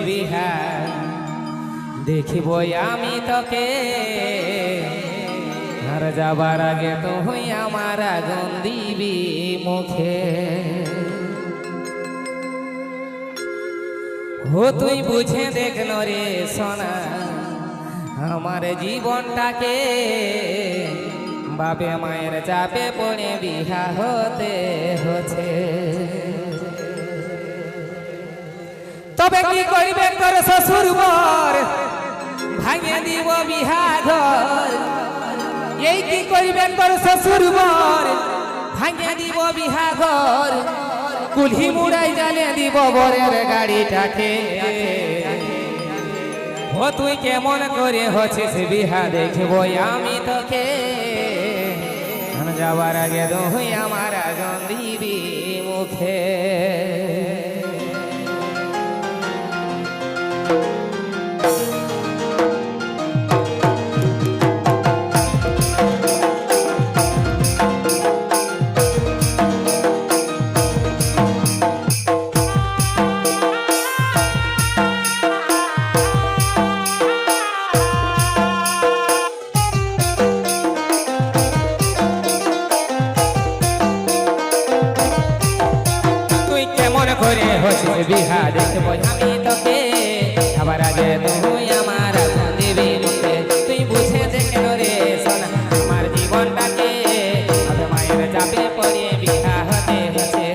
বিহার দেখিব আমি তোকে আর যাবার আগে তো হই আমার আগুন দিবি মুখে। ও তুই বুঝে দেখ রে সোনা আমার জীবনটাকে, বাপে মায়ের চাপে পড়ে বিহা হতে হচ্ছে। তবে কি করবে তোর শ্বশুর বর, ভাঙে দিব বিহা ঘর। এই কি করবে তোর শ্বশুর বর, ভাঙে দিব বিহা ঘর। কুলহি মুড়াই জ্বালে দিব বরের গাড়িটাকে। ও তুই কেমন করে হচ্ছিস বিহা দেখবো আমি তোকে, যাবার আগে দই আমার আগুন দিবি মুখে। করে হচ্ছে বিহা দেখবো আমি তোকে, আবার আগে তুই আমার আগুন দিবি মুখে। তুই বুঝে দেখে রে সোনা আমার জীবনটাকে, আবে মায়ের চাপে পড়ে বিহা হতে হচ্ছে।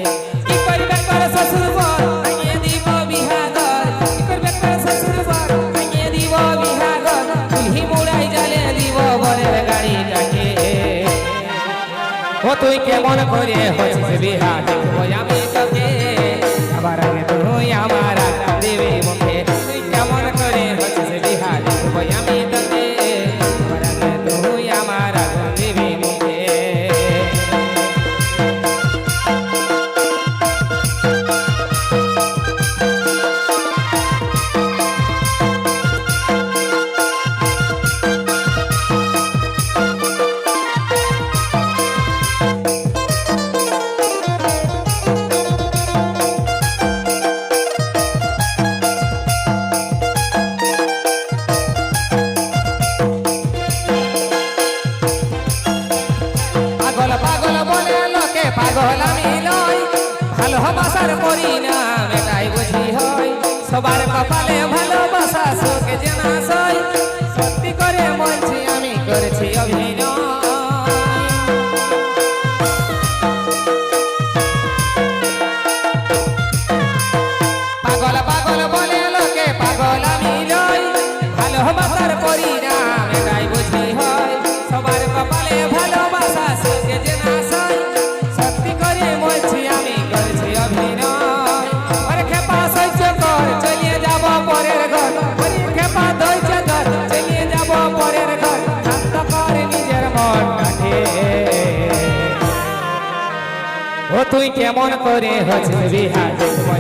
কি করবে তোর শ্বশুর বর, ভাঙিয়ে দিব বিহা ঘর। কি করবে তোর শ্বশুর বর, ভাঙিয়ে দিব বিহা ঘর। তুই মুড়াই জ্বালে দিব বরের গাড়িটাকে। ও তুই কেমন করে হচ্ছে বিহা দেখবো আমি তোকে, আবার আগে তুই আমার আগুন দিবি মুখে। তুই কেমন করে হচ্ছিস বিহা দেখবো আমি তোকে, আবার আগে তুই আমার আগুন দিবি মুখে। পাগল বলে লোকে পাগল আমি লই, ভালোবাসার পরিণাম এটাই বুঝি হয়। সবার কপালে ভালোবাসা সুখ জানা সই, সত্যি করে বলছি আমি করেছি অভিনয়। পাগল পাগল বলে লোকে পাগল আমি লই, ভালোবাসার পরিণাম এটাই বুঝি হয়। সবার কপালে ভালোবাসা সুখ জানা সই, সত্যি করে বলছি আমি করেছি অভিনয়। ওরে খেপা সহ্য কর চলিয়ে যাব পরের ঘর, ওরে খেপা ধৈর্য ধর চলিয়ে যাব পরের ঘর। শান্ত কর নিজের মনটাকে। ও তুই কেমন করে হচ্ছিস বিহা দেখবো